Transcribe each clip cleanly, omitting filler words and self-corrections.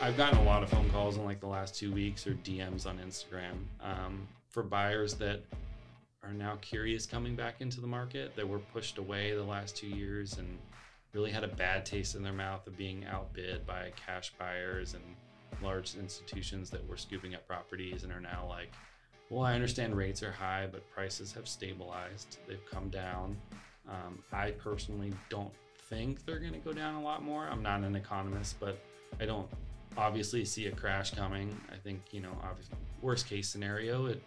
I've gotten a lot of phone calls in like the last 2 weeks or DMs on Instagram for buyers that are now curious coming back into the market, that were pushed away the last 2 years and really had a bad taste in their mouth of being outbid by cash buyers and large institutions that were scooping up properties, and are now like, well, I understand rates are high, but prices have stabilized. They've come down. I personally don't think they're going to go down a lot more. I'm not an economist, but I don't obviously see a crash coming. I think, obviously, worst case scenario, it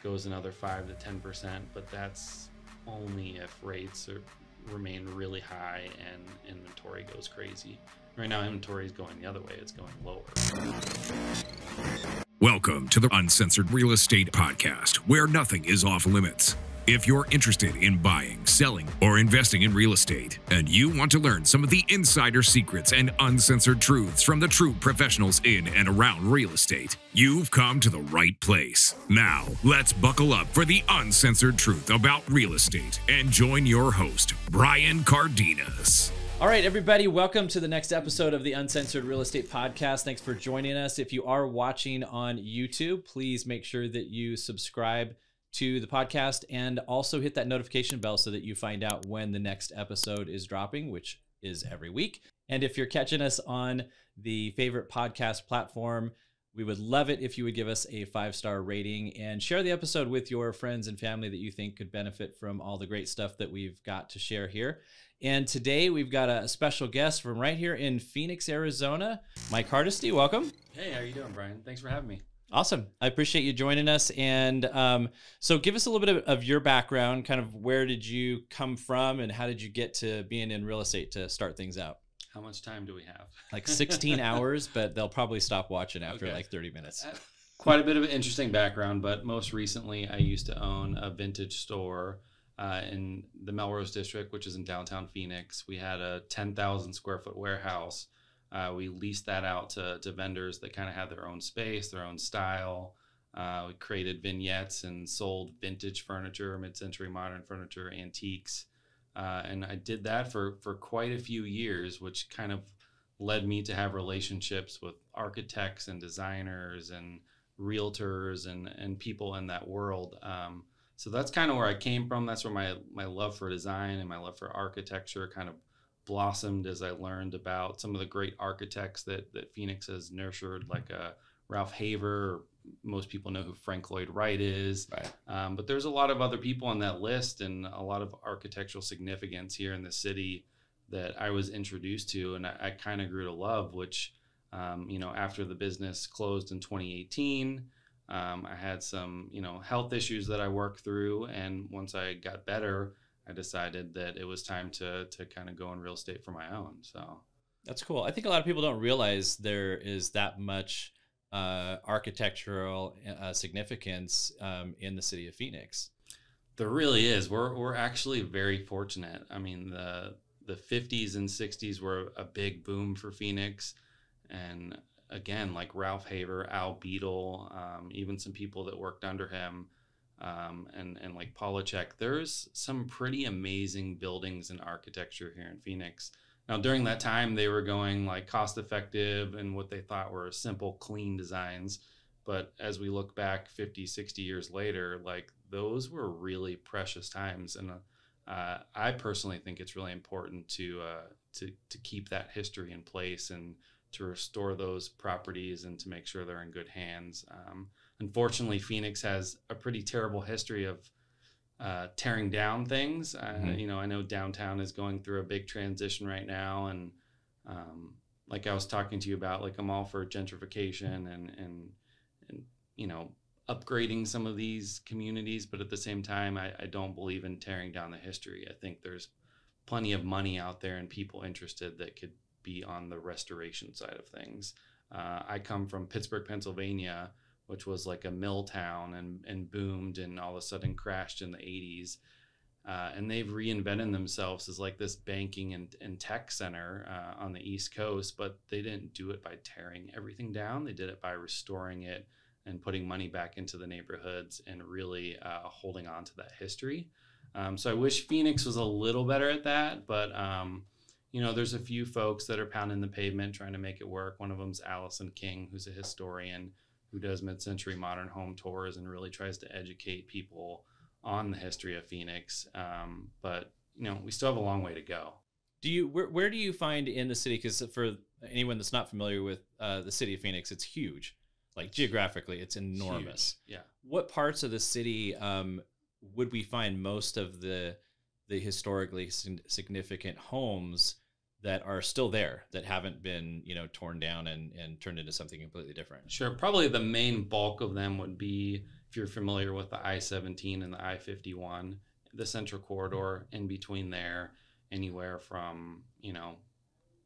goes another 5 to 10%, but that's only if rates remain really high and inventory goes crazy. Right now, inventory is going the other way. It's going lower. Welcome to the Uncensored Real Estate Podcast, where nothing is off limits. If you're interested in buying, selling, or investing in real estate, and you want to learn some of the insider secrets and uncensored truths from the true professionals in and around real estate, you've come to the right place. Now, let's buckle up for the uncensored truth about real estate and join your host, Brian Cardenas. All right, everybody, welcome to the next episode of the Uncensored Real Estate Podcast. Thanks for joining us. If you are watching on YouTube, please make sure that you subscribe to the podcast and also hit that notification bell so that you find out when the next episode is dropping, which is every week. And if you're catching us on the favorite podcast platform, we would love it if you would give us a 5-star rating and share the episode with your friends and family that you think could benefit from all the great stuff that we've got to share here. And today we've got a special guest from right here in Phoenix, Arizona, Mike Hardesty. Welcome. Hey, how you doing, Brian? Thanks for having me. Awesome. I appreciate you joining us. And so give us a little bit of your background, kind of where did you come from and how did you get to being in real estate to start things out? How much time do we have? Like 16 hours, but they'll probably stop watching after like 30 minutes. Quite a bit of an interesting background, but most recently I used to own a vintage store in the Melrose District, which is in downtown Phoenix. We had a 10,000 square foot warehouse. We leased that out to vendors that kind of had their own space, their own style. We created vignettes and sold vintage furniture, mid-century modern furniture, antiques. And I did that for quite a few years, which kind of led me to have relationships with architects and designers and realtors and people in that world. So that's kind of where I came from. That's where my love for design and my love for architecture kind of blossomed as I learned about some of the great architects that Phoenix has nurtured, like Ralph Haver. Most people know who Frank Lloyd Wright is. Right. But there's a lot of other people on that list and a lot of architectural significance here in the city that I was introduced to and I kind of grew to love, which, after the business closed in 2018, I had some, health issues that I worked through. And once I got better, I decided that it was time to kind of go in real estate for my own. So that's cool. I think a lot of people don't realize there is that much architectural significance in the city of Phoenix. There really is. We're actually very fortunate. I mean, the 50s and 60s were a big boom for Phoenix. And again, like Ralph Haver, Al Beadle, even some people that worked under him, and like Polachek, there's some pretty amazing buildings and architecture here in Phoenix. Now, during that time, they were going like cost effective and what they thought were simple, clean designs. But as we look back 50, 60 years later, like those were really precious times. And I personally think it's really important to keep that history in place and to restore those properties and to make sure they're in good hands. Unfortunately, Phoenix has a pretty terrible history of tearing down things. I know downtown is going through a big transition right now. And like I was talking to you about, like I'm all for gentrification and upgrading some of these communities. But at the same time, I don't believe in tearing down the history. I think there's plenty of money out there and people interested that could be on the restoration side of things. I come from Pittsburgh, Pennsylvania, which was like a mill town and boomed and all of a sudden crashed in the 80s. And they've reinvented themselves as like this banking and tech center on the East Coast, but they didn't do it by tearing everything down. They did it by restoring it and putting money back into the neighborhoods and really holding on to that history. So I wish Phoenix was a little better at that, but there's a few folks that are pounding the pavement trying to make it work. One of them's Allison King, who's a historian who does mid-century modern home tours and really tries to educate people on the history of Phoenix. But we still have a long way to go. Where do you find in the city, because for anyone that's not familiar with the city of Phoenix, it's huge. Like geographically, it's enormous. Huge. Yeah. What parts of the city would we find most of the historically significant homes that are still there, that haven't been, torn down and turned into something completely different? Sure. Probably the main bulk of them would be, if you're familiar with the I-17 and the I-51, the central corridor in between there, anywhere from,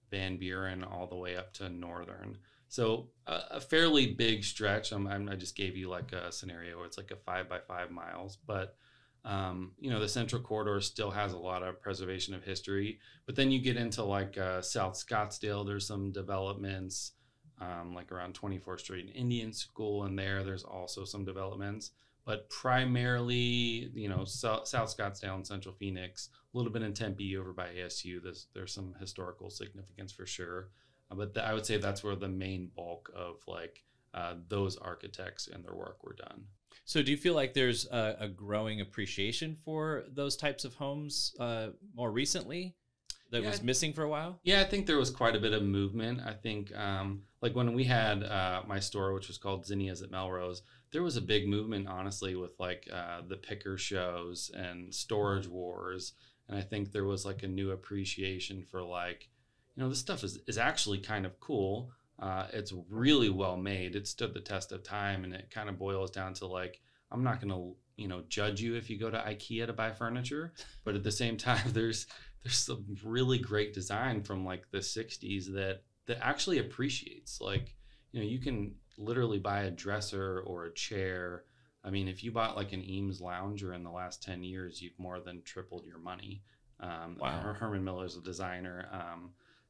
Van Buren all the way up to Northern. So a fairly big stretch. I just gave you like a scenario where it's like a 5 by 5 miles, but the central corridor still has a lot of preservation of history. But then you get into like South Scottsdale, there's some developments, like around 24th Street and Indian School, and there's also some developments. But primarily, South Scottsdale and Central Phoenix, a little bit in Tempe over by ASU. There's some historical significance for sure. But I would say that's where the main bulk of like those architects and their work were done. So do you feel like there's a growing appreciation for those types of homes more recently that was missing for a while? Yeah, I think there was quite a bit of movement. I think like when we had my store, which was called Zinnias at Melrose, there was a big movement, honestly, with like the picker shows and storage wars. And I think there was like a new appreciation for like, this stuff is actually kind of cool. It's really well made. It stood the test of time, and it kind of boils down to like, I'm not going to, judge you if you go to IKEA to buy furniture, but at the same time, there's some really great design from like the 60s that actually appreciates. Like, you can literally buy a dresser or a chair. I mean, if you bought like an Eames lounger in the last 10 years, you've more than tripled your money. Wow. Herman Miller's a designer.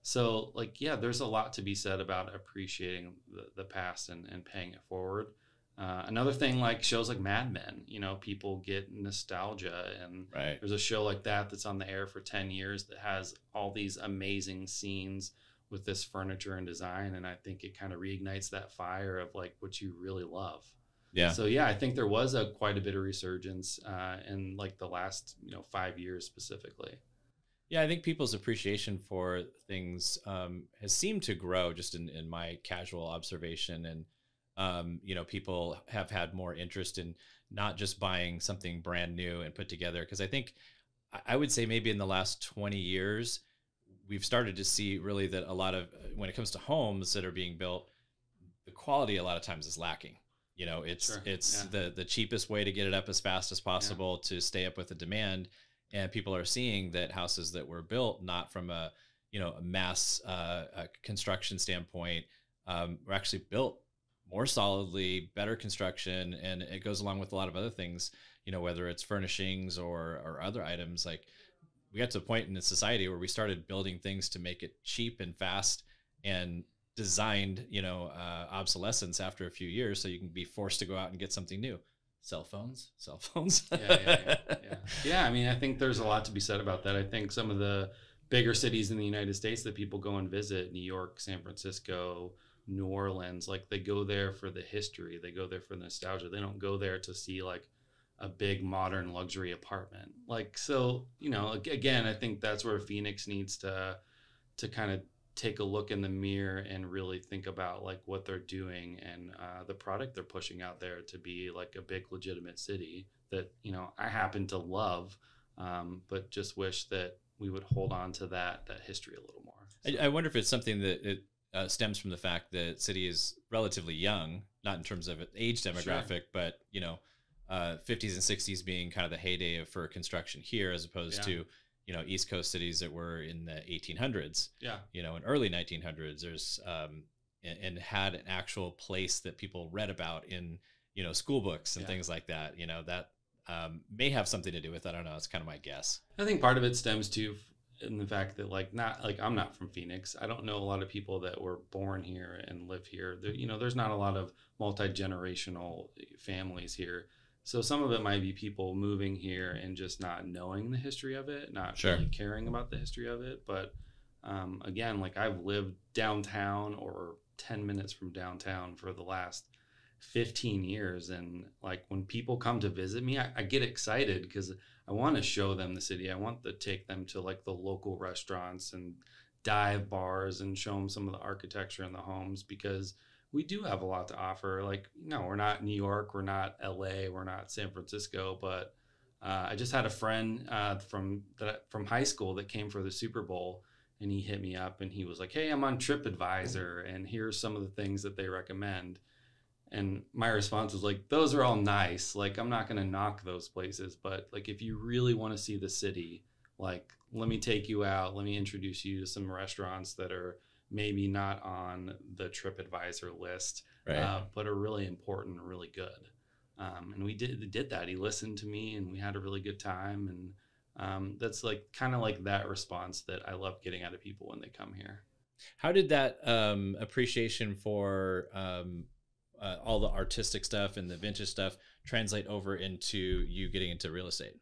So like, yeah, there's a lot to be said about appreciating the past and paying it forward. Another thing, like shows like Mad Men, people get nostalgia, and right. There's a show like that's on the air for 10 years that has all these amazing scenes with this furniture and design. And I think it kind of reignites that fire of like what you really love. Yeah. So yeah, I think there was quite a bit of resurgence in like the last 5 years specifically. Yeah, I think people's appreciation for things has seemed to grow just in my casual observation. And, people have had more interest in not just buying something brand new and put together. Because I think I would say maybe in the last 20 years, we've started to see really that a lot of, when it comes to homes that are being built, the quality a lot of times is lacking. It's the cheapest way to get it up as fast as possible to stay up with the demand. And people are seeing that houses that were built not from a mass construction standpoint were actually built more solidly, better construction, and it goes along with a lot of other things. Whether it's furnishings or other items. Like we got to a point in the society where we started building things to make it cheap and fast, and designed obsolescence after a few years, so you can be forced to go out and get something new. Cell phones. Yeah. I mean, I think there's a lot to be said about that. I think some of the bigger cities in the United States that people go and visit, New York, San Francisco, New Orleans, like they go there for the history. They go there for the nostalgia. They don't go there to see like a big modern luxury apartment. Like, so, again, I think that's where Phoenix needs to kind of take a look in the mirror and really think about like what they're doing and the product they're pushing out there to be like a big legitimate city that I happen to love, but just wish that we would hold on to that history a little more. So. I wonder if it's something that it stems from the fact that city is relatively young, not in terms of age demographic, sure. but 50s and 60s being kind of the heyday for construction here, as opposed to East Coast cities that were in the 1800s, and early 1900s. There's and had an actual place that people read about in school books and things like that. That may have something to do with. I don't know. It's kind of my guess. I think part of it stems to in the fact that I'm not from Phoenix. I don't know a lot of people that were born here and live here. There's not a lot of multi-generational families here. So some of it might be people moving here and just not knowing the history of it, not really caring about the history of it. But Again, like I've lived downtown or 10 minutes from downtown for the last 15 years. And like when people come to visit me, I get excited because I want to show them the city. I want to take them to like the local restaurants and dive bars and show them some of the architecture in the homes, because we do have a lot to offer. Like, no, we're not New York, we're not LA, we're not San Francisco, but I just had a friend from high school that came for the Super Bowl, and he hit me up and he was like, hey, I'm on TripAdvisor and here's some of the things that they recommend. And my response was like, those are all nice. Like, I'm not going to knock those places, but like, if you really want to see the city, like, let me take you out. Let me introduce you to some restaurants that are maybe not on the TripAdvisor list, right, but are really important and really good. And we did that. He listened to me and we had a really good time. And that's like kind of like that response that I love getting out of people when they come here. How did that appreciation for all the artistic stuff and the vintage stuff translate over into you getting into real estate?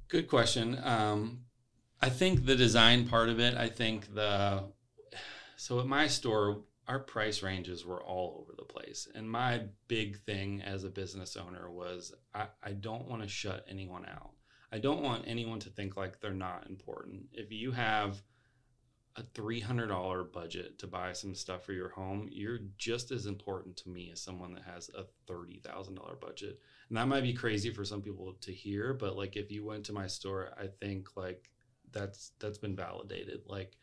Good question. I think the design part of it, so at my store, our price ranges were all over the place. And my big thing as a business owner was I don't want to shut anyone out. I don't want anyone to think like they're not important. If you have a $300 budget to buy some stuff for your home, you're just as important to me as someone that has a $30,000 budget. And that might be crazy for some people to hear, but like if you went to my store, I think like that's been validated. Like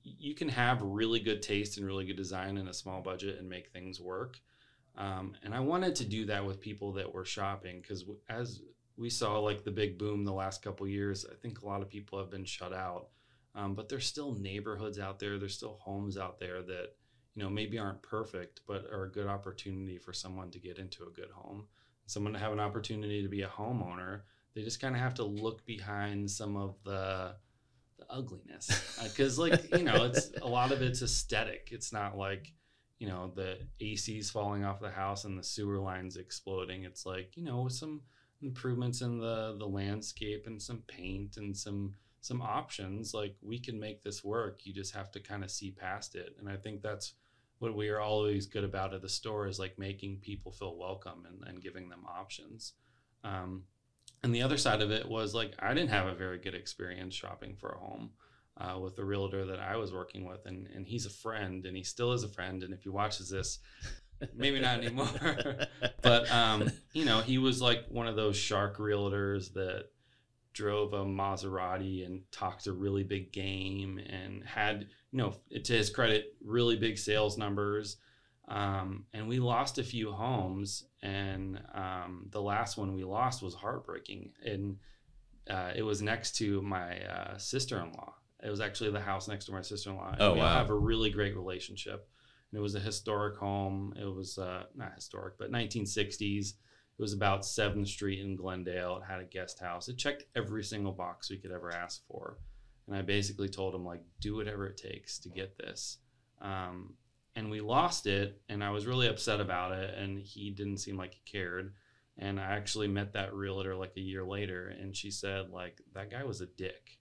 you can have really good taste and really good design in a small budget and make things work. And I wanted to do that with people that were shopping, because as we saw like the big boom the last couple of years, I think a lot of people have been shut out. But there's still neighborhoods out there. There's still homes out there that, maybe aren't perfect, but are a good opportunity for someone to get into a good home. Someone to have an opportunity to be a homeowner. They just kind of have to look behind some of the ugliness, because it's a lot of it's aesthetic. It's not like, the AC's falling off the house and the sewer lines exploding. It's like, with some improvements in the landscape and some paint and some options, like we can make this work. You just have to kind of see past it. And I think that's what we are always good about at the store, is like making people feel welcome and giving them options. And the other side of it was like, I didn't have a very good experience shopping for a home with the realtor that I was working with. And he's a friend, and he still is a friend. And if he watches this, maybe not anymore, but he was like one of those shark realtors that drove a Maserati and talked a really big game and had, to his credit, really big sales numbers. And we lost a few homes, and the last one we lost was heartbreaking. And it was next to my sister-in-law. It was actually the house next to my sister-in-law. Oh, we wow. have a really great relationship. And it was a historic home. It was not historic, but 1960s. It was about 7th Street in Glendale. It had a guest house. It checked every single box we could ever ask for. And I basically told him, like, do whatever it takes to get this. And we lost it, and I was really upset about it, and he didn't seem like he cared. And I actually met that realtor like a year later, and she said, like, that guy was a dick.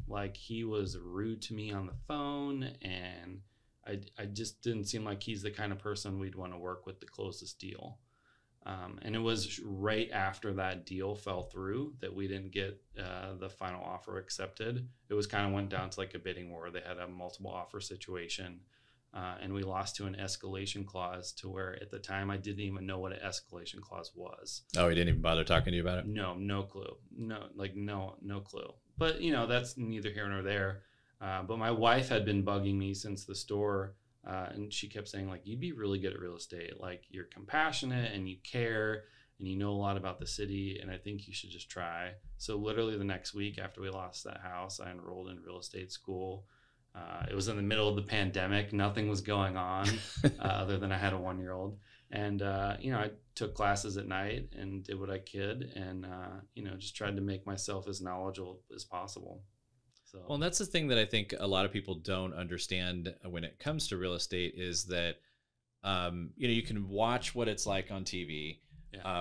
Like, he was rude to me on the phone, and I just didn't seem like he's the kind of person we'd want to work with to close this deal. And it was right after that deal fell through that we didn't get the final offer accepted. It was kind of went down to like a bidding war. They had a multiple offer situation, and we lost to an escalation clause, to where at the time I didn't even know what an escalation clause was. Oh, he didn't even bother talking to you about it? No clue. No clue. But, that's neither here nor there. But my wife had been bugging me since the store. And she kept saying, like, you'd be really good at real estate. Like, you're compassionate and you care and you know a lot about the city, and I think you should just try. So literally the next week after we lost that house, I enrolled in real estate school. It was in the middle of the pandemic. Nothing was going on other than I had a 1-year-old. And, I took classes at night and did what I could, and, just tried to make myself as knowledgeable as possible. So. Well, and that's the thing that I think a lot of people don't understand when it comes to real estate, is that, you can watch what it's like on TV,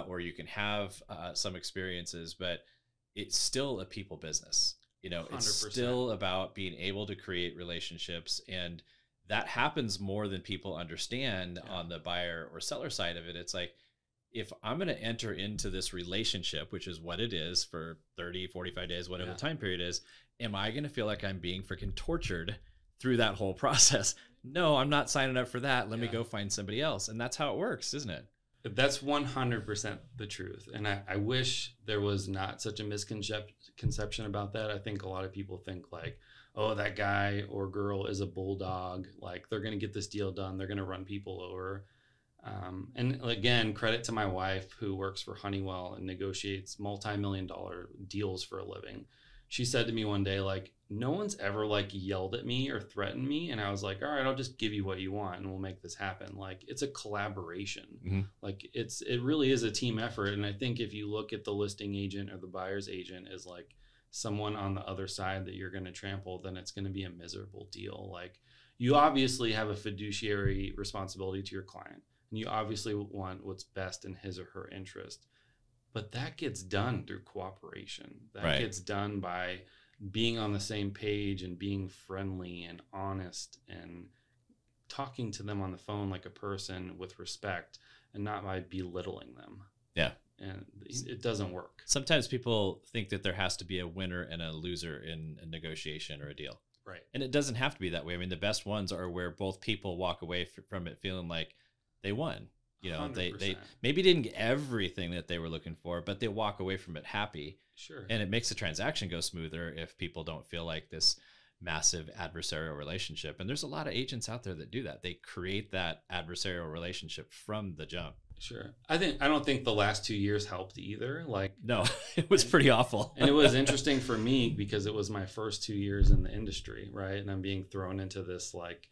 or you can have some experiences, but it's still a people business. You know, 100%. it's still about being able to create relationships, and that happens more than people understand on the buyer or seller side of it. It's like, if I'm going to enter into this relationship, which is what it is for 30, 45 days, whatever the time period is, am I going to feel like I'm being freaking tortured through that whole process? No, I'm not signing up for that. Let me go find somebody else. And that's how it works, isn't it? That's 100% the truth. And I wish there was not such a misconception about that. I think a lot of people think like, oh, that guy or girl is a bulldog. Like, they're going to get this deal done. They're going to run people over. And again, credit to my wife, who works for Honeywell and negotiates multi-million-dollar deals for a living. She said to me one day, like, no one's ever like yelled at me or threatened me. And I was like, all right, I'll just give you what you want and we'll make this happen. Like, it's a collaboration. Like, it really is a team effort. And I think if you look at the listing agent or the buyer's agent as like someone on the other side that you're going to trample, then it's going to be a miserable deal. Like, you obviously have a fiduciary responsibility to your client, and you obviously want what's best in his or her interest. But that gets done through cooperation. That gets done by being on the same page and being friendly and honest and talking to them on the phone like a person with respect, and not by belittling them. Yeah. And it doesn't work. Sometimes people think that there has to be a winner and a loser in a negotiation or a deal. Right. And it doesn't have to be that way. I mean, the best ones are where both people walk away from it feeling like they won. You know, 100%. they maybe didn't get everything that they were looking for, but they walk away from it happy. Sure. And it makes the transaction go smoother if people don't feel like this massive adversarial relationship. And there's a lot of agents out there that do that. They create that adversarial relationship from the jump. Sure. I don't think the last 2 years helped either. Like, no, it was pretty awful. And it was interesting for me because it was my first 2 years in the industry, right? And I'm being thrown into this like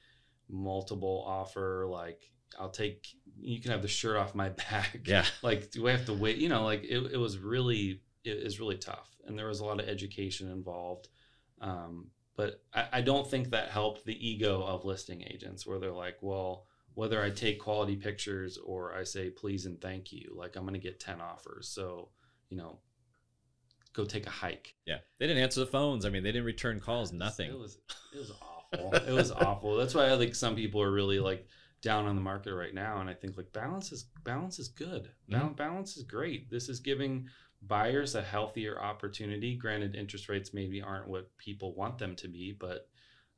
multiple offer, like, you can have the shirt off my back. Yeah. Like, do I have to wait? You know, like it was really tough. And there was a lot of education involved. But I don't think that helped the ego of listing agents, where they're like, well, whether I take quality pictures or I say please and thank you, like, I'm going to get 10 offers. So, you know, go take a hike. Yeah. They didn't answer the phones. I mean, they didn't return calls, nothing. It was awful. It was awful. That's why I think some people are really like down on the market right now. And I think like balance is good. Balance is great. This is giving buyers a healthier opportunity. Granted, interest rates maybe aren't what people want them to be, but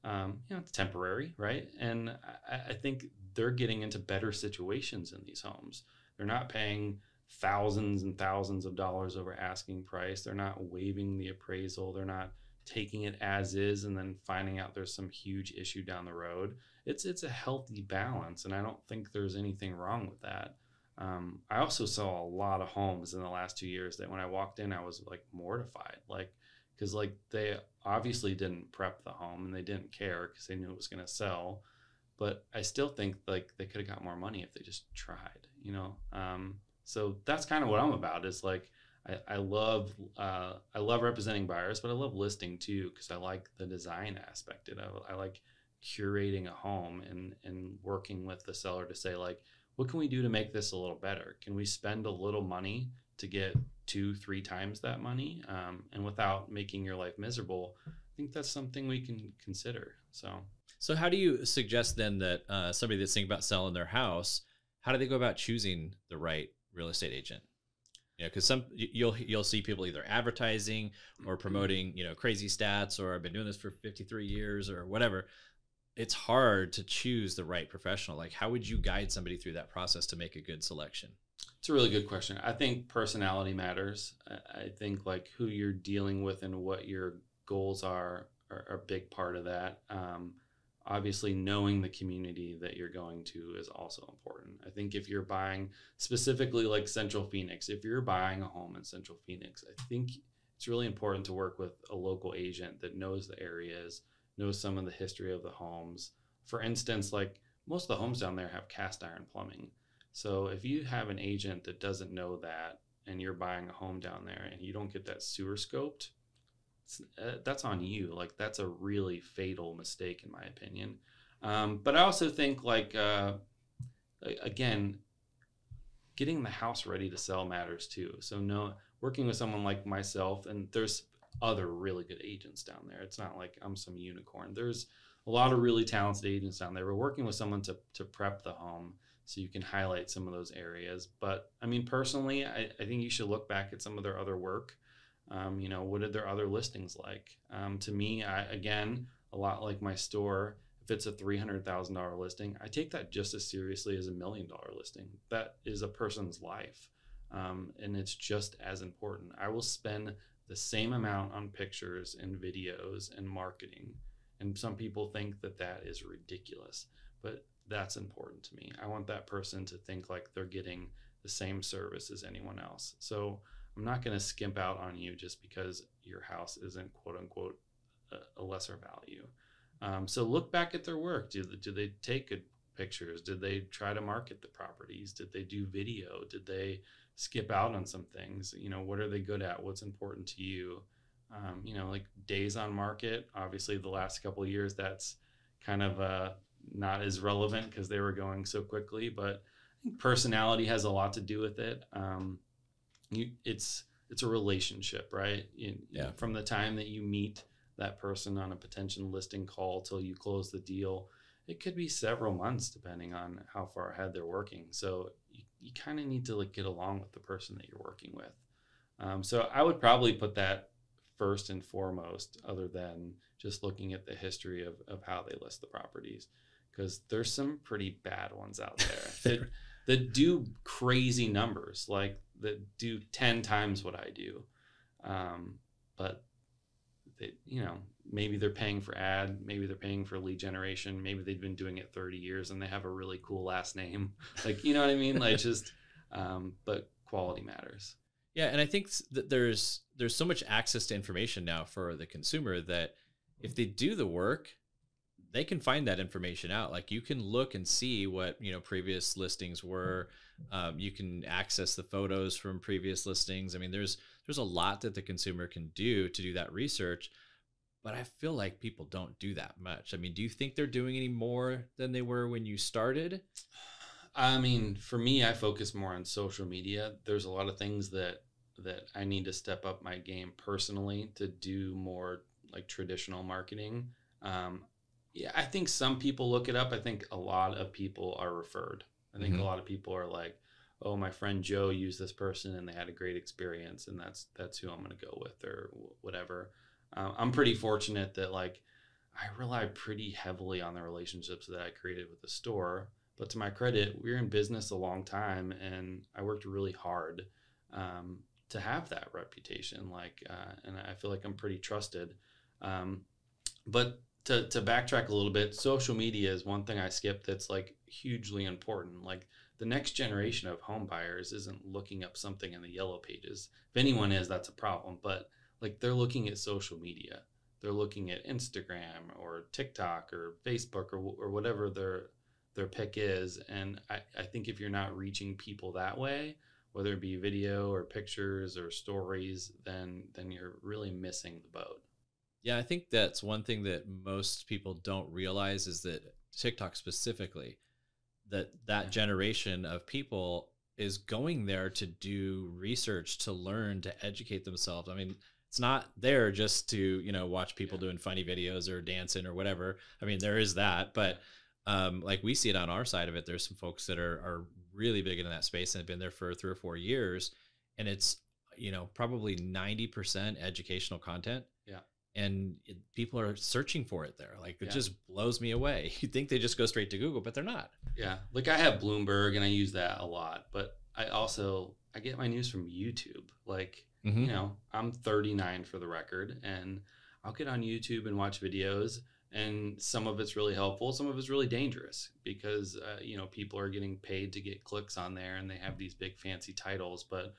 you know, it's temporary, right? And I think they're getting into better situations in these homes. They're not paying thousands and thousands of dollars over asking price. They're not waiving the appraisal. They're not taking it as is and then finding out there's some huge issue down the road. It's a healthy balance, and I don't think there's anything wrong with that. I also saw a lot of homes in the last 2 years that when I walked in, I was like mortified, like, because like they obviously didn't prep the home and they didn't care because they knew it was going to sell. But I still think like they could have got more money if they just tried, you know? So that's kind of what I'm about, is like, I love representing buyers, but I love listing too, because I like the design aspect of it. I like curating a home and working with the seller to say like, what can we do to make this a little better? Can we spend a little money to get 2-3 times that money, and without making your life miserable? I think that's something we can consider. So how do you suggest then that somebody that's thinking about selling their house, how do they go about choosing the right real estate agent? You know, because you'll see people either advertising or promoting, you know, crazy stats, or I've been doing this for 53 years or whatever. It's hard to choose the right professional. Like, how would you guide somebody through that process to make a good selection? It's a really good question. I think personality matters. I think like who you're dealing with and what your goals are a big part of that. Obviously, knowing the community that you're going to is also important. I think if you're buying specifically like Central Phoenix, if you're buying a home in Central Phoenix, I think it's really important to work with a local agent that knows the areas, knows some of the history of the homes. For instance, like most of the homes down there have cast iron plumbing. So if you have an agent that doesn't know that and you're buying a home down there and you don't get that sewer scoped, that's on you. Like, that's a really fatal mistake in my opinion. But I also think like, again, getting the house ready to sell matters too. So working with someone like myself, and there's other really good agents down there. It's not like I'm some unicorn. There's a lot of really talented agents down there. We're working with someone to prep the home so you can highlight some of those areas. But I mean, personally, I think you should look back at some of their other work. What did their other listings like? To me, again, a lot like my store, if it's a $300,000 listing, I take that just as seriously as $1 million listing. That is a person's life. And it's just as important. I will spend the same amount on pictures and videos and marketing. And some people think that that is ridiculous, but that's important to me. I want that person to think like they're getting the same service as anyone else. So I'm not going to skimp out on you just because your house isn't quote unquote a lesser value. So look back at their work. Do they take good pictures? Did they try to market the properties? Did they do video? Did they skip out on some things? What are they good at? What's important to you? Like days on market, obviously the last couple of years, that's kind of not as relevant because they were going so quickly, but I think personality has a lot to do with it. It's a relationship, right? From the time that you meet that person on a potential listing call till you close the deal, it could be several months depending on how far ahead they're working. So you kind of need to get along with the person that you're working with. So I would probably put that first and foremost, other than just looking at the history of how they list the properties, because there's some pretty bad ones out there that do crazy numbers, like that do 10 times what I do. But they, maybe they're paying for ad, maybe they're paying for lead generation, maybe they've been doing it 30 years and they have a really cool last name. You know what I mean? But quality matters. Yeah, and I think that there's so much access to information now for the consumer that if they do the work, they can find that information out. Like you can look and see what previous listings were. You can access the photos from previous listings. I mean, there's a lot that the consumer can do to do that research, but I feel like people don't do that much. I mean, do you think they're doing any more than they were when you started? I mean, for me, I focus more on social media. There's a lot of things that I need to step up my game personally to do more traditional marketing. Yeah, I think some people look it up. I think a lot of people are referred. I think a lot of people are like, oh, my friend Joe used this person and they had a great experience, and that's who I'm going to go with or whatever. I'm pretty fortunate that I rely pretty heavily on the relationships that I created with the store. But to my credit, we were in business a long time, and I worked really hard to have that reputation. And I feel like I'm pretty trusted. But to backtrack a little bit, social media is one thing I skipped that's hugely important. The next generation of home buyers isn't looking up something in the yellow pages. If anyone is, that's a problem. But they're looking at social media. They're looking at Instagram or TikTok or Facebook or whatever their pick is. And I think if you're not reaching people that way, whether it be video or pictures or stories, then you're really missing the boat. Yeah, I think that's one thing that most people don't realize is that TikTok specifically, that generation of people is going there to do research, to learn, to educate themselves. I mean, it's not there just to, watch people doing funny videos or dancing or whatever. I mean, there is that, but we see it on our side of it. There's some folks that are really big in that space and have been there for 3 or 4 years. And it's, probably 90% educational content. Yeah. And people are searching for it there. It just blows me away. You'd think they just go straight to Google, but they're not. Yeah. I have Bloomberg and I use that a lot, but I get my news from YouTube. I'm 39 for the record, and I'll get on YouTube and watch videos, and some of it's really helpful. Some of it's really dangerous because, people are getting paid to get clicks on there and they have these big fancy titles. But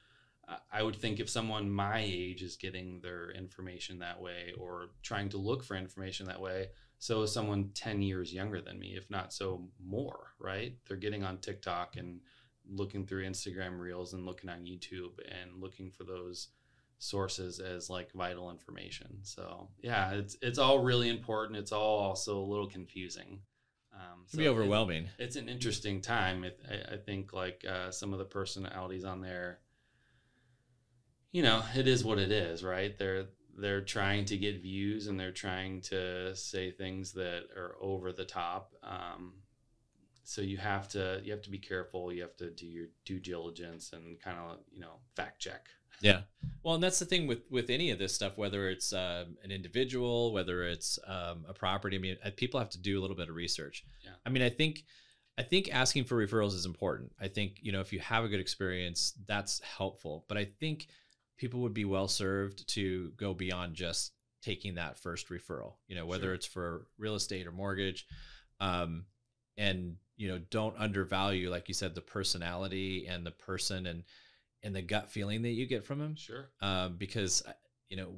I would think if someone my age is getting their information that way or trying to look for information that way, so is someone 10 years younger than me, if not so more, right? They're getting on TikTok and looking through Instagram Reels and looking on YouTube and looking for those sources as vital information. So yeah, it's all really important. It's all also a little confusing. It can be overwhelming. It's an interesting time. I think some of the personalities on there, it is what it is, right? they're trying to get views and they're trying to say things that are over the top. So you have to be careful. You have to do your due diligence and kind of, fact check. Yeah. Well, and that's the thing with any of this stuff, whether it's an individual, whether it's a property. I mean, people have to do a little bit of research. Yeah. I mean, I think asking for referrals is important. I think, if you have a good experience, that's helpful. But I think people would be well served to go beyond just taking that first referral, whether Sure. it's for real estate or mortgage. And, don't undervalue, like you said, the personality and the person and the gut feeling that you get from them. Sure. Because,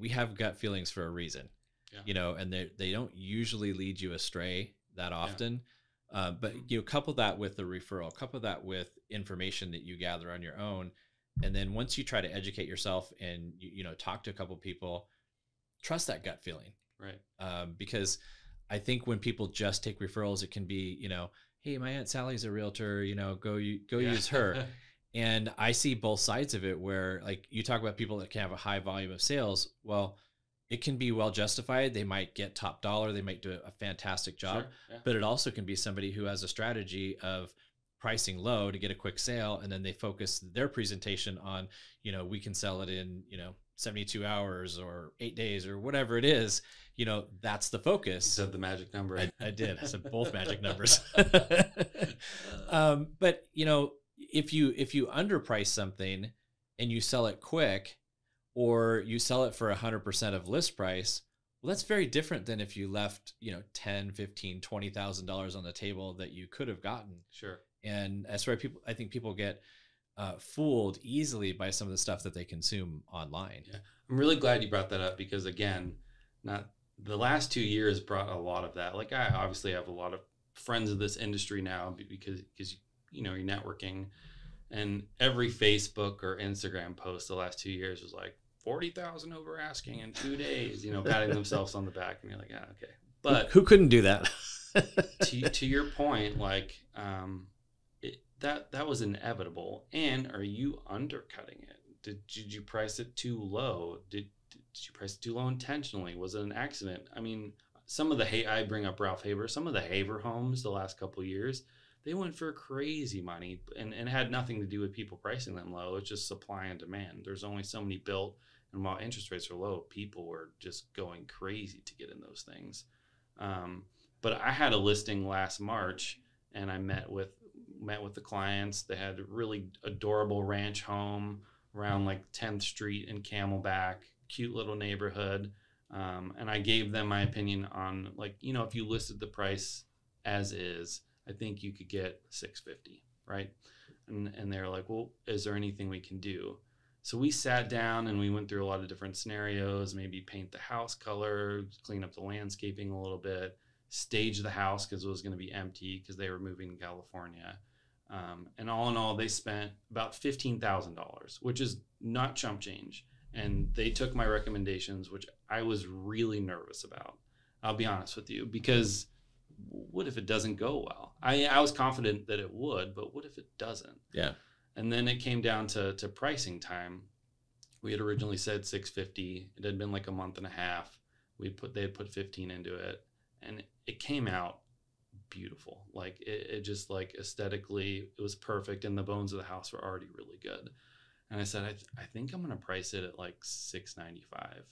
we have gut feelings for a reason, Yeah. and they don't usually lead you astray that often. Yeah. But couple that with the referral, couple that with information that you gather on your own. And then once you try to educate yourself and, talk to a couple people, trust that gut feeling. Right. Because I think when people just take referrals, it can be, hey, my Aunt Sally's a realtor, go use her. And I see both sides of it where, like, you talk about people that can have a high volume of sales. Well, it can be well justified. They might get top dollar. They might do a fantastic job. Sure. Yeah. But it also can be somebody who has a strategy of pricing low to get a quick sale. And then they focus their presentation on, we can sell it in, 72 hours or 8 days or whatever it is. That's the focus. You said the magic number. I did. I said both magic numbers. But if you underprice something and you sell it quick, or you sell it for 100% of list price, well, that's very different than if you left, $10,000, $15,000, $20,000 on the table that you could have gotten. Sure. And that's why I think people get fooled easily by some of the stuff that they consume online. Yeah. I'm really glad you brought that up because, again, the last 2 years brought a lot of that. Like, I obviously have a lot of friends of this industry now because you're networking, and every Facebook or Instagram post the last 2 years was like 40,000 over asking in 2 days, patting themselves on the back, and you're like, yeah, okay. But who couldn't do that? to your point, like, that was inevitable. And are you undercutting it? Did you price it too low? Did you price it too low intentionally? Was it an accident? I mean, I bring up Ralph Haber, some of the Haber homes the last couple of years, they went for crazy money and had nothing to do with people pricing them low. It's just supply and demand. There's only so many built, and while interest rates are low, people were just going crazy to get in those things. But I had a listing last March, and I met with the clients. They had a really adorable ranch home around like 10th Street in Camelback, cute little neighborhood. And I gave them my opinion on, like, if you listed the price as is, I think you could get $650, right? And they're like, well, is there anything we can do? So we sat down and we went through a lot of different scenarios, maybe paint the house color, clean up the landscaping a little bit, stage the house because it was going to be empty because they were moving to California. And all in all, they spent about $15,000, which is not chump change. And they took my recommendations, which I was really nervous about. I'll be honest with you, because what if it doesn't go well? I was confident that it would, but what if it doesn't? Yeah. And then it came down to pricing time. We had originally said $650. It had been like a month and a half. They had put 15 into it, and it came out beautiful. Like it just, like, aesthetically, it was perfect, and the bones of the house were already really good. And I said, I think I'm going to price it at like $695.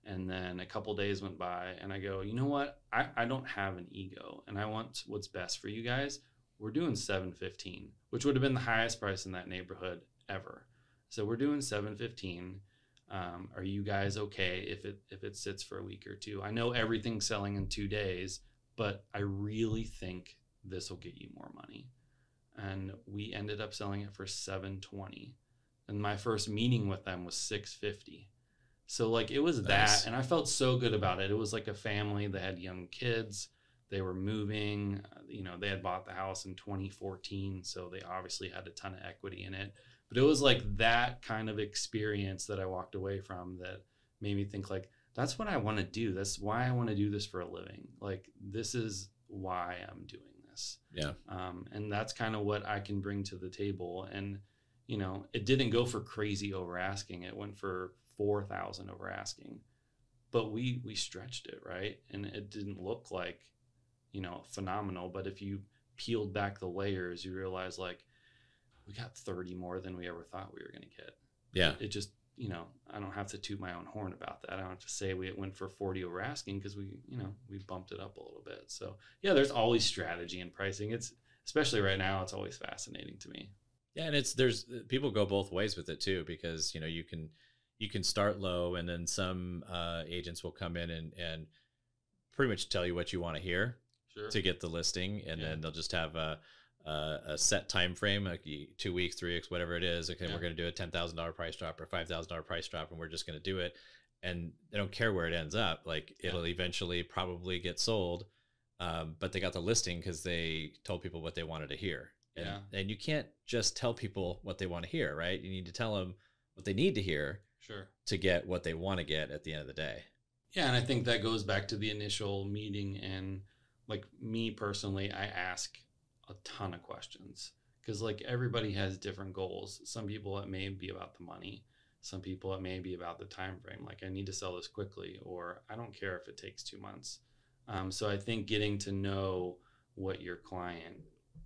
And then a couple days went by, and I go, you know what? I don't have an ego, and I want what's best for you guys. We're doing $715, which would have been the highest price in that neighborhood ever. So we're doing $715. Are you guys okay if it sits for a week or two? I know everything's selling in 2 days, but I really think this will get you more money. And we ended up selling it for $720. And my first meeting with them was $650. So, like, it was Nice. that, and I felt so good about it. It was like a family that had young kids. They were moving. They had bought the house in 2014, so they obviously had a ton of equity in it. But it was like that kind of experience that I walked away from that made me think, like, that's what I want to do. That's why I want to do this for a living. Like, this is why I'm doing this. Yeah. And that's kind of what I can bring to the table. And, it didn't go for crazy over asking. It went for $4,000 over asking. but we stretched it, right? And it didn't look like, phenomenal. But if you peeled back the layers, you realize like we got 30 more than we ever thought we were going to get. Yeah. It just, I don't have to toot my own horn about that. I don't have to say we went for 40 over asking because we bumped it up a little bit. So yeah, there's always strategy in pricing. It's, especially right now, it's always fascinating to me. Yeah. And there's people go both ways with it too, because, you can start low, and then some agents will come in and pretty much tell you what you want to hear to get the listing. And then they'll just have a set time frame, like 2 weeks, 3 weeks, whatever it is. Okay, we're going to do a $10,000 price drop or $5,000 price drop, and we're just going to do it. And they don't care where it ends up. Like it'll eventually probably get sold, but they got the listing because they told people what they wanted to hear. And you can't just tell people what they want to hear, right? You need to tell them what they need to hear to get what they want to get at the end of the day. Yeah, and I think that goes back to the initial meeting. And like me personally, I ask a ton of questions because like everybody has different goals. Some people, it may be about the money. Some people, it may be about the time frame. Like I need to sell this quickly, or I don't care if it takes 2 months. So I think getting to know what your client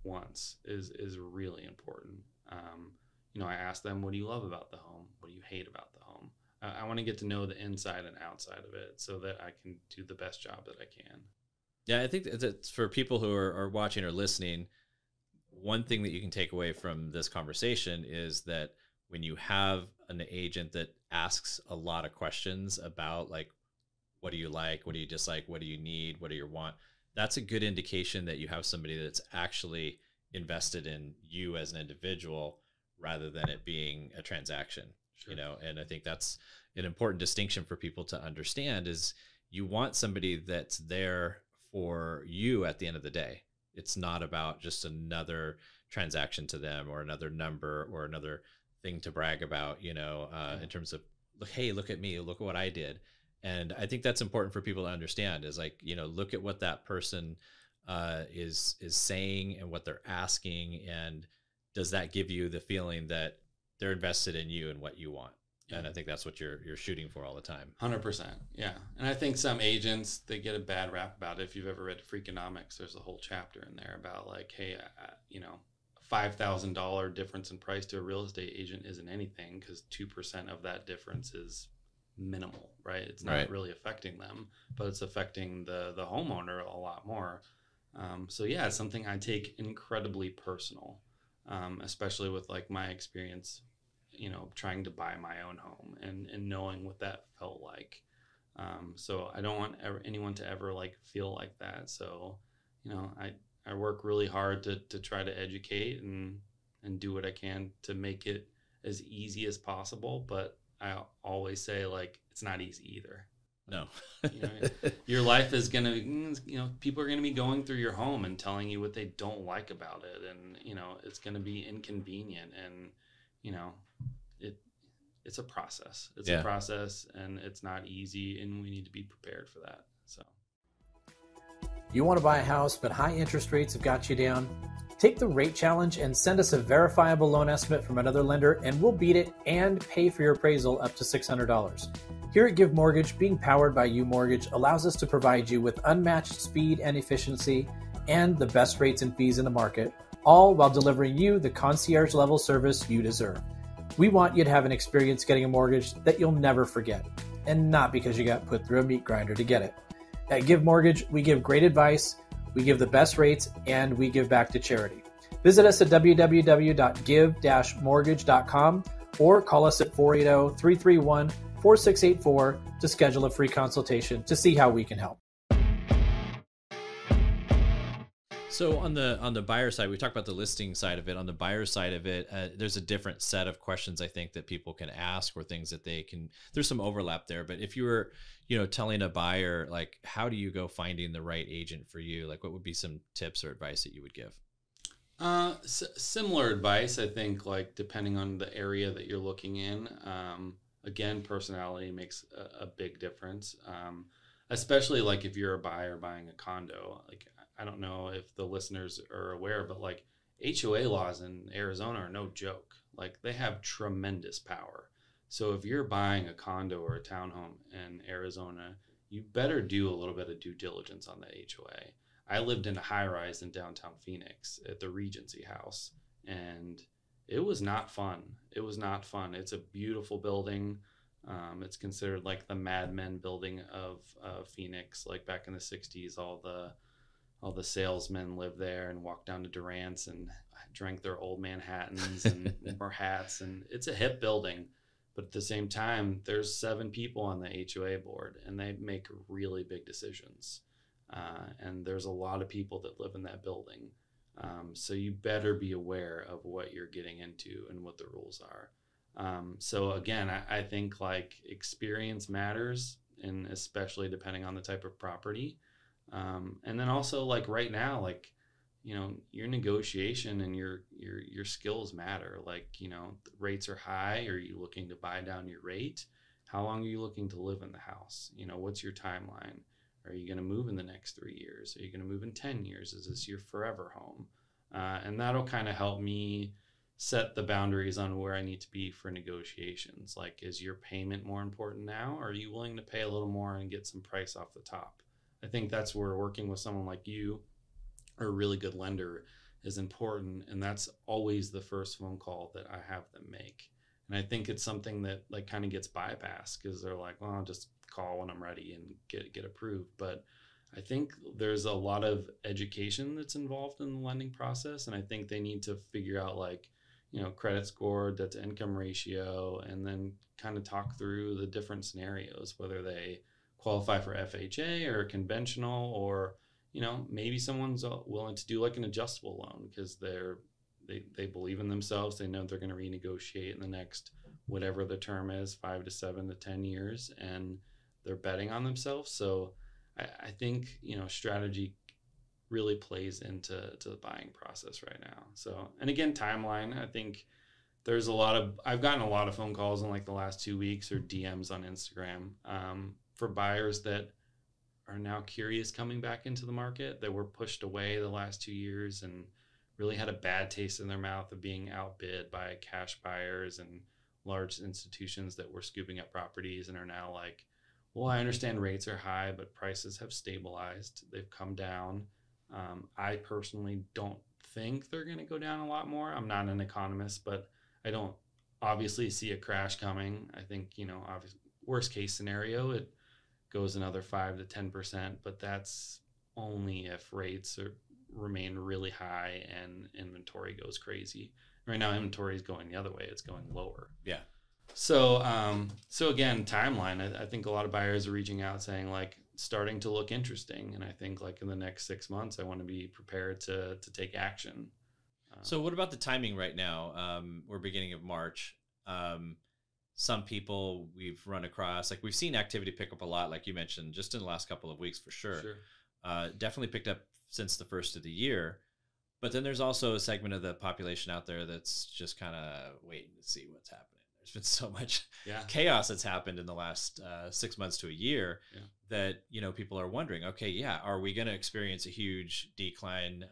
wants is really important. I ask them, what do you love about the home? What do you hate about the home? I want to get to know the inside and outside of it so that I can do the best job that I can. Yeah, I think that for people who are watching or listening, one thing that you can take away from this conversation is that when you have an agent that asks a lot of questions about like, what do you like? What do you dislike? What do you need? What do you want? That's a good indication that you have somebody that's actually invested in you as an individual rather than it being a transaction. And I think that's an important distinction for people to understand is you want somebody that's there for you at the end of the day. It's not about just another transaction to them or another number or another thing to brag about, in terms of, hey, look at me, look at what I did. And I think that's important for people to understand is like, look at what that person is saying and what they're asking. And does that give you the feeling that they're invested in you and what you want? Yeah. And I think that's what you're shooting for all the time. 100%. Yeah. And I think some agents, they get a bad rap about it. If you've ever read Freakonomics, there's a whole chapter in there about like, hey, $5,000 difference in price to a real estate agent isn't anything because 2% of that difference is minimal, right? It's not really affecting them, but it's affecting the homeowner a lot more. So yeah, it's something I take incredibly personal. Especially with like my experience, trying to buy my own home and knowing what that felt like. So I don't want anyone to ever like feel like that. So, I work really hard to try to educate and do what I can to make it as easy as possible. But I always say like, it's not easy either. No. Your life is going to, people are going to be going through your home and telling you what they don't like about it. And, it's going to be inconvenient. And, it's a process. It's a process and it's not easy. And we need to be prepared for that. So. You want to buy a house, but high interest rates have got you down? Take the rate challenge and send us a verifiable loan estimate from another lender, and we'll beat it and pay for your appraisal up to $600. Here at Give Mortgage, being powered by UMortgage allows us to provide you with unmatched speed and efficiency and the best rates and fees in the market, all while delivering you the concierge level service you deserve. We want you to have an experience getting a mortgage that you'll never forget, and not because you got put through a meat grinder to get it. At Give Mortgage, we give great advice, we give the best rates, and we give back to charity. Visit us at www.give-mortgage.com or call us at 480-331-4684 to schedule a free consultation to see how we can help. So on the buyer side, we talked about the listing side of it. On the buyer side of it, there's a different set of questions I think that people can ask, or things that they can. There's some overlap there, but if you were, telling a buyer like, how do you go finding the right agent for you? Like, what would be some tips or advice that you would give? Similar advice, I think, like depending on the area that you're looking in. Again, personality makes a big difference. Especially like if you're a buyer buying a condo. Like, I don't know if the listeners are aware, but like HOA laws in Arizona are no joke. Like, they have tremendous power. So if you're buying a condo or a townhome in Arizona, you better do a little bit of due diligence on the HOA. I lived in a high rise in downtown Phoenix at the Regency House, and it was not fun. It was not fun. It's a beautiful building. It's considered like the Mad Men building of Phoenix, like back in the 60s. All the salesmen lived there and walked down to Durant's and drank their old Manhattans and wore hats. And it's a hip building. But at the same time, there's 7 people on the HOA board, and they make really big decisions. And there's a lot of people that live in that building. So you better be aware of what you're getting into and what the rules are. So again, I think like experience matters, and especially depending on the type of property. And then also like right now, like, you know, your negotiation and your skills matter. Like, you know, the rates are high. Are you looking to buy down your rate? How long are you looking to live in the house? You know, what's your timeline? Are you going to move in the next 3 years? Are you going to move in 10 years? Is this your forever home? And that'll kind of help me set the boundaries on where I need to be for negotiations. Like, is your payment more important now? Or are you willing to pay a little more and get some price off the top? I think that's where working with someone like you or a really good lender is important. And that's always the first phone call that I have them make. And I think it's something that like kind of gets bypassed because they're like, well, I'll just call when I'm ready and get approved. But I think there's a lot of education that's involved in the lending process. And I think they need to figure out like, you know, credit score, debt to income ratio, and then kind of talk through the different scenarios, whether they qualify for FHA or conventional, or, you know, maybe someone's willing to do like an adjustable loan because they believe in themselves. They know they're going to renegotiate in the next, whatever the term is, 5 to 7 to 10 years, and they're betting on themselves. So I think, you know, strategy really plays into the buying process right now. So, and again, timeline, I think there's I've gotten a lot of phone calls in like the last 2 weeks or DMs on Instagram for buyers that are now curious coming back into the market, that were pushed away the last 2 years and really had a bad taste in their mouth of being outbid by cash buyers and large institutions that were scooping up properties, and are now like, well, I understand rates are high, but prices have stabilized. They've come down. I personally don't think they're going to go down a lot more. I'm not an economist, but I don't obviously see a crash coming. I think, you know, obviously, worst case scenario, it goes another 5 to 10%, but that's only if rates remain really high and inventory goes crazy. Right now, inventory is going the other way. It's going lower. Yeah. So again, timeline, I think a lot of buyers are reaching out saying like, starting to look interesting. And I think like in the next 6 months, I want to be prepared to take action. So what about the timing right now? We're beginning of March. Some people we've run across, like we've seen activity pick up a lot, like you mentioned, just in the last couple of weeks for sure. Definitely picked up since the first of the year. But then there's also a segment of the population out there that's just kind of waiting to see what's happening. There's been so much chaos that's happened in the last 6 months to a year that, you know, people are wondering, okay, yeah, are we going to experience a huge decline,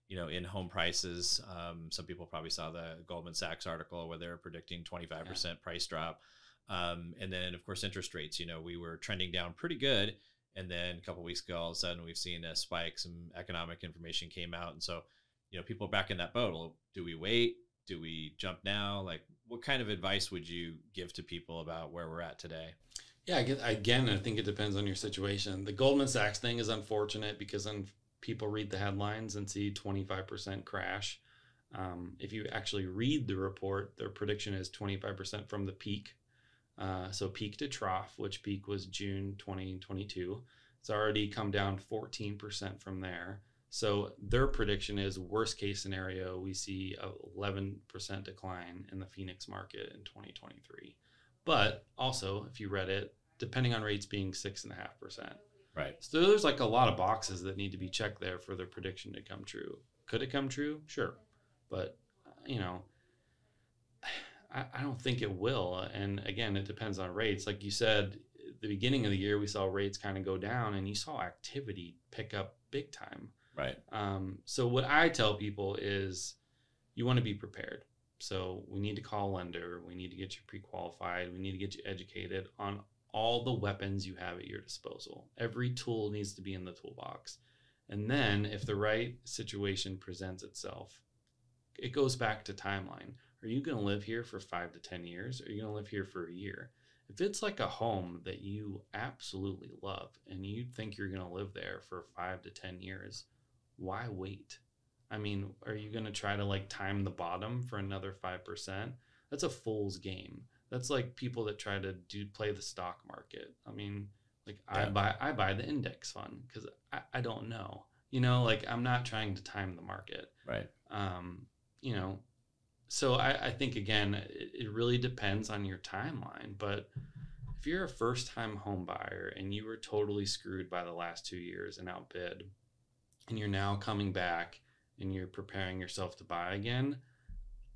you know, in home prices? Some people probably saw the Goldman Sachs article where they're predicting 25% price drop. And then, of course, interest rates, you know, we were trending down pretty good. And then a couple of weeks ago, all of a sudden, we've seen a spike. Some economic information came out. And so, you know, people are back in that boat. Well, do we wait? Do we jump now? Like, what kind of advice would you give to people about where we're at today? Yeah, again, I think it depends on your situation. The Goldman Sachs thing is unfortunate because then people read the headlines and see 25% crash. If you actually read the report, their prediction is 25% from the peak. So peak to trough, which peak was June 2022. It's already come down 14% from there. So their prediction is worst case scenario, we see a 11% decline in the Phoenix market in 2023. But also, if you read it, depending on rates being 6.5%. Right. So there's like a lot of boxes that need to be checked there for their prediction to come true. Could it come true? Sure. But, you know, I don't think it will. And again, it depends on rates. Like you said, at the beginning of the year, we saw rates kind of go down and you saw activity pick up big time. Right. So what I tell people is you want to be prepared. So we need to call a lender. We need to get you pre-qualified. We need to get you educated on all the weapons you have at your disposal. Every tool needs to be in the toolbox. And then if the right situation presents itself, it goes back to timeline. Are you going to live here for 5 to 10 years? Or are you going to live here for a year? If it's like a home that you absolutely love and you think you're going to live there for 5 to 10 years, why wait? I mean, are you going to try to like time the bottom for another 5%? That's a fool's game. That's like people that try to play the stock market. I mean, like I buy the index fund because I don't know, like I'm not trying to time the market. Right. So I think, again, it really depends on your timeline. But if you're a first-time home buyer and you were totally screwed by the last 2 years and outbid, and you're now coming back and you're preparing yourself to buy again,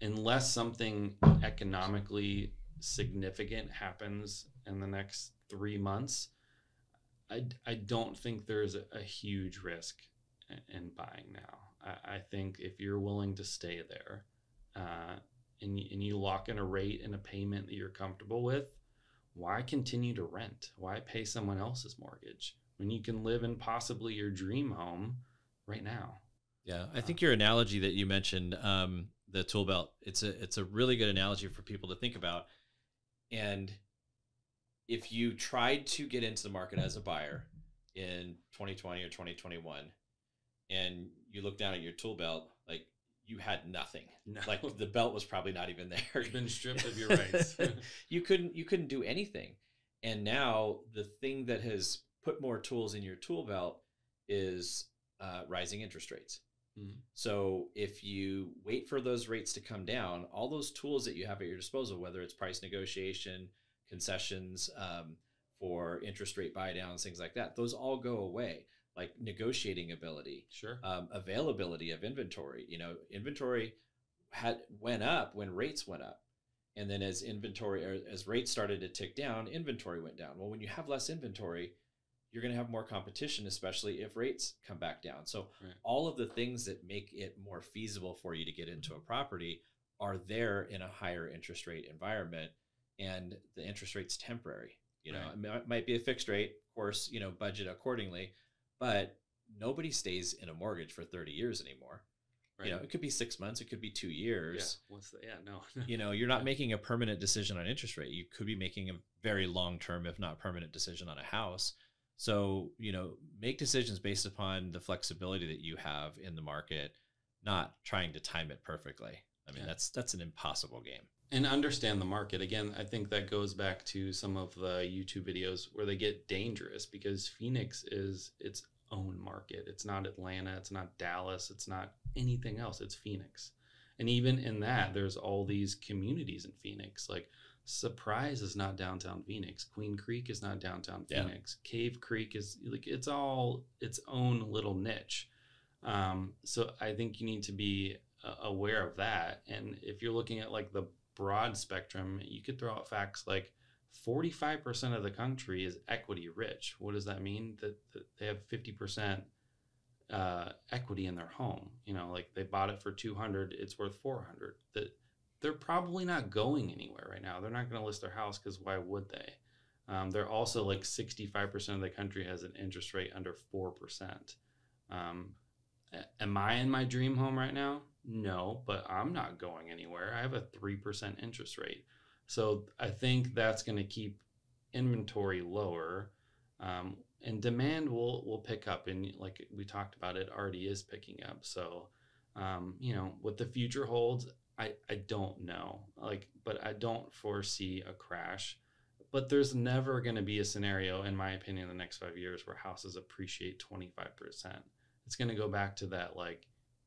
unless something economically significant happens in the next 3 months, I don't think there's a huge risk in buying now. I think if you're willing to stay there, and you lock in a rate and a payment that you're comfortable with, why continue to rent? Why pay someone else's mortgage when you can live in possibly your dream home right now? Yeah, I think your analogy that you mentioned, the tool belt, it's a really good analogy for people to think about. And if you tried to get into the market as a buyer in 2020 or 2021, and you look down at your tool belt, like you had nothing. No. Like the belt was probably not even there. You've been stripped of your rights. You couldn't do anything. And now the thing that has put more tools in your tool belt is rising interest rates. Mm-hmm. So if you wait for those rates to come down, all those tools that you have at your disposal, whether it's price negotiation, concessions, for interest rate buy downs, things like that, those all go away. Like negotiating ability, sure, availability of inventory. Inventory went up when rates went up, and then as rates started to tick down, inventory went down. Well, when you have less inventory, you're going to have more competition, especially if rates come back down. So all of the things that make it more feasible for you to get into a property are there in a higher interest rate environment, and the interest rate's temporary. It might be a fixed rate, of course. Budget accordingly. But nobody stays in a mortgage for 30 years anymore. Right. It could be 6 months. It could be 2 years. No. You're not making a permanent decision on interest rate. You could be making a very long-term, if not permanent, decision on a house. So, make decisions based upon the flexibility that you have in the market, not trying to time it perfectly. I mean, that's an impossible game. And understand the market. Again, I think that goes back to some of the YouTube videos where they get dangerous because Phoenix is its own market. It's not Atlanta. It's not Dallas. It's not anything else. It's Phoenix. And even in that, there's all these communities in Phoenix. Like Surprise is not downtown Phoenix. Queen Creek is not downtown Phoenix. Cave Creek is like, it's all its own little niche. So I think you need to be aware of that. And if you're looking at like the broad spectrum, you could throw out facts like 45% of the country is equity rich. What does that mean? That they have 50% equity in their home. Like they bought it for 200, it's worth 400. That they're probably not going anywhere right now. They're not going to list their house because why would they? They're also like 65% of the country has an interest rate under 4%. Am I in my dream home right now? No, but I'm not going anywhere. I have a 3% interest rate. So I think that's going to keep inventory lower, and demand will pick up. And like we talked about, it already is picking up. So, what the future holds, I don't know. But I don't foresee a crash. But there's never going to be a scenario, in my opinion, in the next 5 years where houses appreciate 25%. It's going to go back to that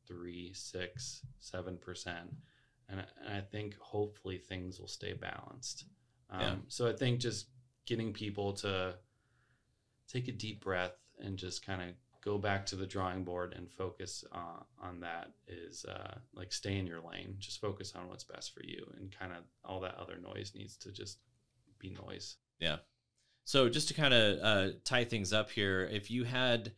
3, 6, 7%. And I think hopefully things will stay balanced. So I think just getting people to take a deep breath and just kind of go back to the drawing board and focus on that is stay in your lane. Just focus on what's best for you, and kind of all that other noise needs to just be noise. Yeah. So just to kind of tie things up here, if you had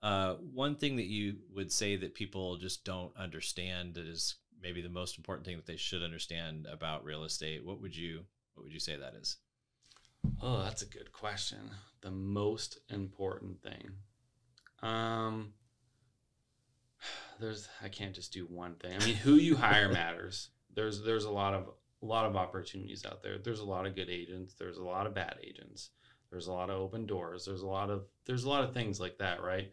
one thing that you would say that people just don't understand that is maybe the most important thing that they should understand about real estate, what would you say that is? Oh, that's a good question. The most important thing. I can't just do one thing. I mean, who you hire matters. There's a lot of opportunities out there. There's a lot of good agents. There's a lot of bad agents. There's a lot of open doors. There's a lot of things like that, right?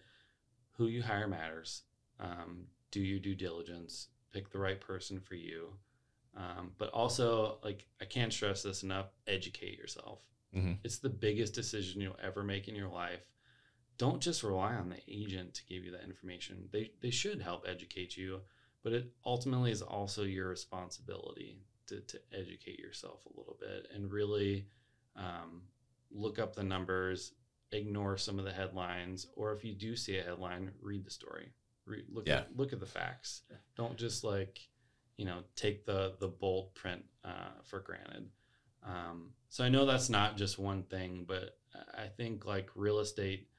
Who you hire matters. Do your due diligence. Pick the right person for you. But also, like, I can't stress this enough, educate yourself. Mm-hmm. It's the biggest decision you'll ever make in your life. Don't just rely on the agent to give you that information. They should help educate you, but it ultimately is also your responsibility to educate yourself a little bit and really look up the numbers, ignore some of the headlines, or if you do see a headline, read the story. Look at the facts. Don't just take the bold print for granted. So I know that's not just one thing, but I think like real estate,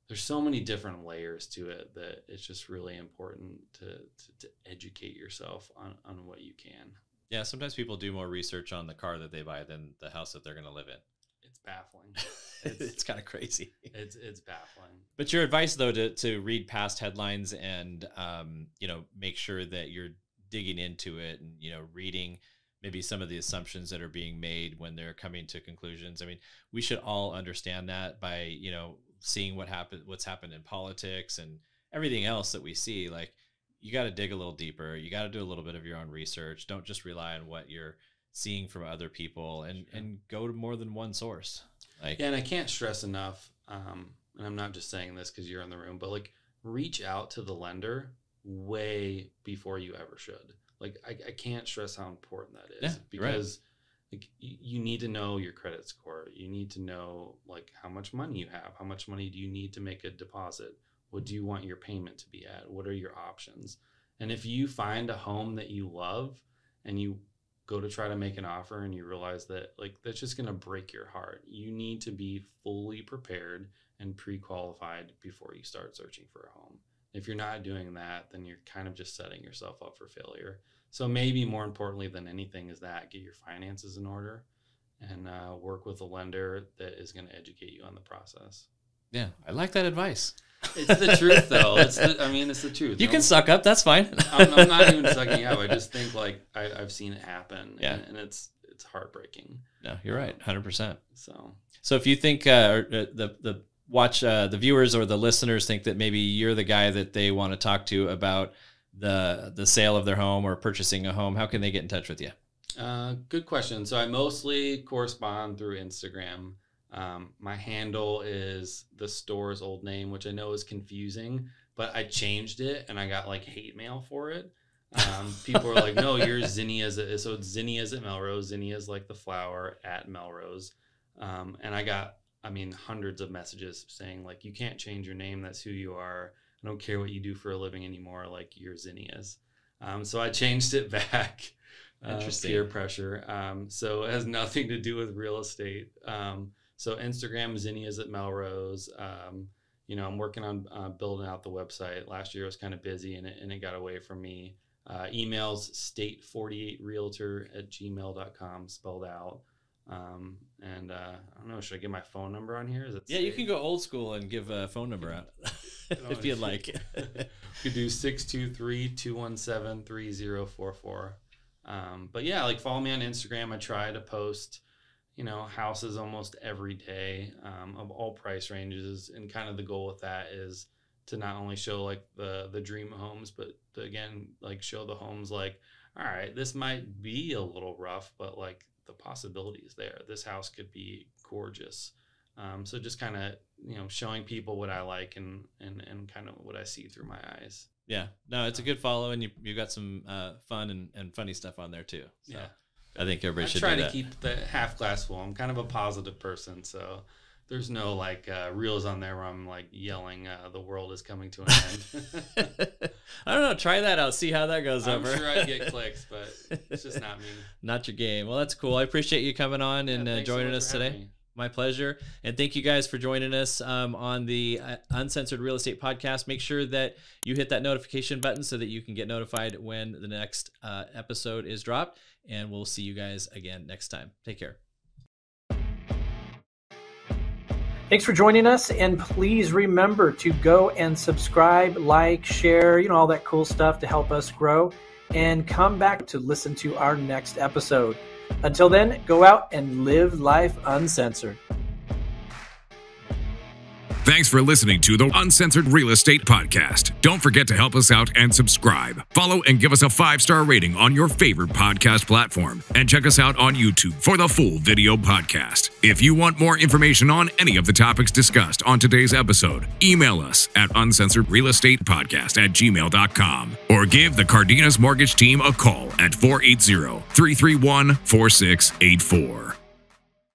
there's so many different layers to it that it's just really important to educate yourself on what you can. Yeah, sometimes people do more research on the car that they buy than the house that they're going to live in. It's baffling. It's kind of crazy. It's baffling. But your advice, though, to read past headlines and make sure that you're digging into it and reading maybe some of the assumptions that are being made when they're coming to conclusions. I mean, we should all understand that by seeing what's happened in politics and everything else that we see. Like, you got to dig a little deeper. You got to do a little bit of your own research. Don't just rely on what you're seeing from other people, and go to more than one source. And I can't stress enough, and I'm not just saying this because you're in the room, but like, reach out to the lender way before you ever should. Like, I can't stress how important that is, because like, you need to know your credit score. You need to know like how much money you have. How much money do you need to make a deposit? What do you want your payment to be at? What are your options? And if you find a home that you love and you go to try to make an offer and you realize that like that's just going to break your heart, you need to be fully prepared and pre-qualified before you start searching for a home. If you're not doing that, then you're kind of just setting yourself up for failure. So maybe more importantly than anything is that get your finances in order and work with a lender that is going to educate you on the process. Yeah, I like that advice. It's the truth, though. It's the truth. You can suck up. That's fine. I'm not even sucking up. I just think like I've seen it happen. Yeah. And it's heartbreaking. No, you're right. 100%. So if you think the viewers or the listeners think that maybe you're the guy that they want to talk to about the sale of their home or purchasing a home, how can they get in touch with you? Good question. So I mostly correspond through Instagram. My handle is the store's old name, which I know is confusing, but I changed it and I got like hate mail for it. People are like, no, you're Zinnia's. So it's Zinnia's at Melrose. Zinnia's like the flower at Melrose. And I got, hundreds of messages saying like, you can't change your name. That's who you are. I don't care what you do for a living anymore. Like, you're Zinnia's. So I changed it back. Interesting. Peer pressure. So it has nothing to do with real estate. So Instagram, Zinnia's at Melrose. I'm working on building out the website. Last year I was kind of busy and it got away from me. Emails, statefortyeightrealtor@gmail.com, spelled out. And I don't know, should I give my phone number on here? You can go old school and give a phone number out if you'd like. You could do 623-217-3044. But yeah, like, follow me on Instagram. I try to post houses almost every day, of all price ranges. And kind of the goal with that is to not only show like the dream homes, but to, again, like, show the homes like, all right, this might be a little rough, but like the possibility is there. This house could be gorgeous. So just kind of, showing people what I like and kind of what I see through my eyes. Yeah, no, it's a good follow, and you've got some fun and funny stuff on there too. So. Yeah. I think everybody should do that. I try to keep the half glass full. I'm kind of a positive person, so there's no like reels on there where I'm like yelling, the world is coming to an end. I don't know. Try that out. See how that goes over. I'm sure I'd get clicks, but it's just not me. Not your game. Well, that's cool. I appreciate you coming on and joining us today. My pleasure. And thank you guys for joining us on the Uncensored Real Estate Podcast. Make sure that you hit that notification button so that you can get notified when the next episode is dropped. And we'll see you guys again next time. Take care. Thanks for joining us. And please remember to go and subscribe, like, share, all that cool stuff to help us grow. And come back to listen to our next episode. Until then, go out and live life uncensored. Thanks for listening to the Uncensored Real Estate Podcast. Don't forget to help us out and subscribe. Follow and give us a 5-star rating on your favorite podcast platform. And check us out on YouTube for the full video podcast. If you want more information on any of the topics discussed on today's episode, email us at uncensoredrealestatepodcast@gmail.com or give the Cardenas Mortgage Team a call at 480-331-4684.